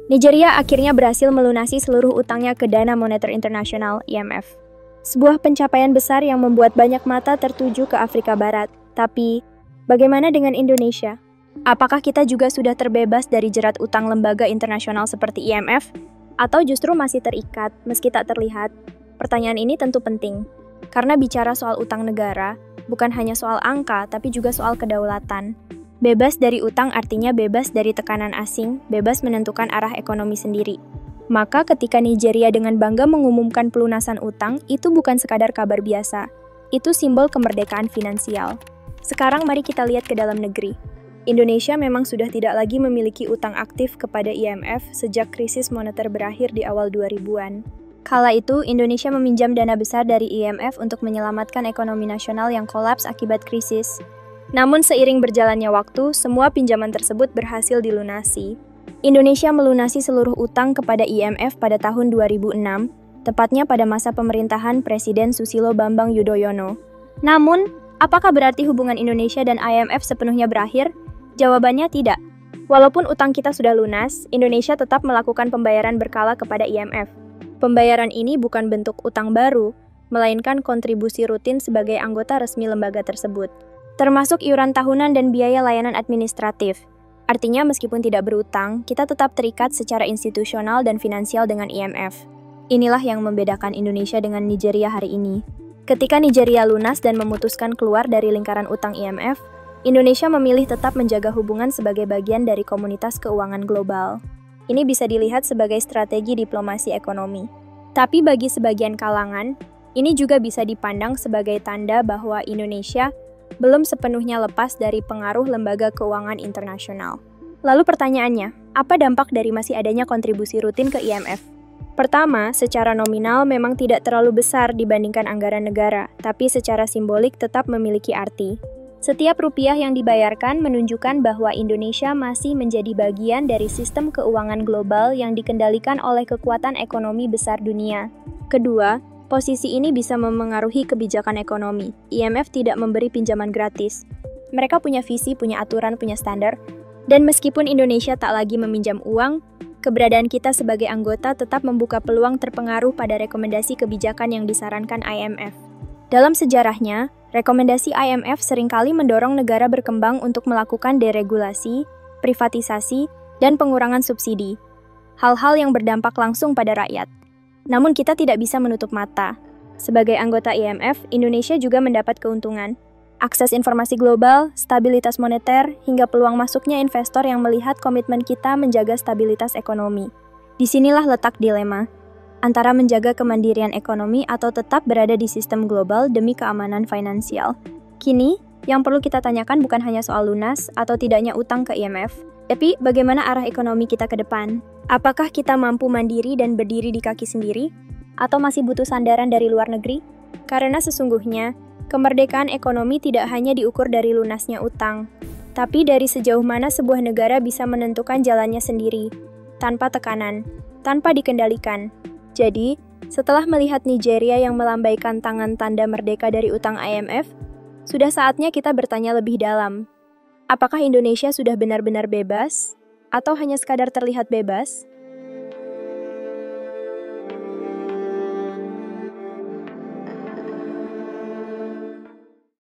Nigeria akhirnya berhasil melunasi seluruh utangnya ke Dana Moneter Internasional (IMF). Sebuah pencapaian besar yang membuat banyak mata tertuju ke Afrika Barat. Tapi, bagaimana dengan Indonesia? Apakah kita juga sudah terbebas dari jerat utang lembaga internasional seperti IMF? Atau justru masih terikat meski tak terlihat? Pertanyaan ini tentu penting, karena bicara soal utang negara, bukan hanya soal angka, tapi juga soal kedaulatan. Bebas dari utang artinya bebas dari tekanan asing, bebas menentukan arah ekonomi sendiri. Maka ketika Nigeria dengan bangga mengumumkan pelunasan utang, itu bukan sekadar kabar biasa. Itu simbol kemerdekaan finansial. Sekarang mari kita lihat ke dalam negeri. Indonesia memang sudah tidak lagi memiliki utang aktif kepada IMF sejak krisis moneter berakhir di awal 2000-an. Kala itu, Indonesia meminjam dana besar dari IMF untuk menyelamatkan ekonomi nasional yang kolaps akibat krisis. Namun seiring berjalannya waktu, semua pinjaman tersebut berhasil dilunasi. Indonesia melunasi seluruh utang kepada IMF pada tahun 2006, tepatnya pada masa pemerintahan Presiden Susilo Bambang Yudhoyono. Namun, apakah berarti hubungan Indonesia dan IMF sepenuhnya berakhir? Jawabannya tidak. Walaupun utang kita sudah lunas, Indonesia tetap melakukan pembayaran berkala kepada IMF. Pembayaran ini bukan bentuk utang baru, melainkan kontribusi rutin sebagai anggota resmi lembaga tersebut, termasuk iuran tahunan dan biaya layanan administratif. Artinya meskipun tidak berutang, kita tetap terikat secara institusional dan finansial dengan IMF. Inilah yang membedakan Indonesia dengan Nigeria hari ini. Ketika Nigeria lunas dan memutuskan keluar dari lingkaran utang IMF, Indonesia memilih tetap menjaga hubungan sebagai bagian dari komunitas keuangan global. Ini bisa dilihat sebagai strategi diplomasi ekonomi. Tapi bagi sebagian kalangan, ini juga bisa dipandang sebagai tanda bahwa Indonesia belum sepenuhnya lepas dari pengaruh lembaga keuangan internasional. Lalu pertanyaannya, apa dampak dari masih adanya kontribusi rutin ke IMF? Pertama, secara nominal memang tidak terlalu besar dibandingkan anggaran negara, tapi secara simbolik tetap memiliki arti. Setiap rupiah yang dibayarkan menunjukkan bahwa Indonesia masih menjadi bagian dari sistem keuangan global yang dikendalikan oleh kekuatan ekonomi besar dunia. Kedua, posisi ini bisa memengaruhi kebijakan ekonomi. IMF tidak memberi pinjaman gratis. Mereka punya visi, punya aturan, punya standar. Dan meskipun Indonesia tak lagi meminjam uang, keberadaan kita sebagai anggota tetap membuka peluang terpengaruh pada rekomendasi kebijakan yang disarankan IMF. Dalam sejarahnya, rekomendasi IMF seringkali mendorong negara berkembang untuk melakukan deregulasi, privatisasi, dan pengurangan subsidi. Hal-hal yang berdampak langsung pada rakyat. Namun kita tidak bisa menutup mata. Sebagai anggota IMF, Indonesia juga mendapat keuntungan. Akses informasi global, stabilitas moneter, hingga peluang masuknya investor yang melihat komitmen kita menjaga stabilitas ekonomi. Disinilah letak dilema antara menjaga kemandirian ekonomi atau tetap berada di sistem global demi keamanan finansial. Kini, yang perlu kita tanyakan bukan hanya soal lunas atau tidaknya utang ke IMF, tapi bagaimana arah ekonomi kita ke depan? Apakah kita mampu mandiri dan berdiri di kaki sendiri? Atau masih butuh sandaran dari luar negeri? Karena sesungguhnya, kemerdekaan ekonomi tidak hanya diukur dari lunasnya utang, tapi dari sejauh mana sebuah negara bisa menentukan jalannya sendiri, tanpa tekanan, tanpa dikendalikan. Jadi, setelah melihat Nigeria yang melambaikan tangan tanda merdeka dari utang IMF, sudah saatnya kita bertanya lebih dalam. Apakah Indonesia sudah benar-benar bebas? Atau hanya sekadar terlihat bebas?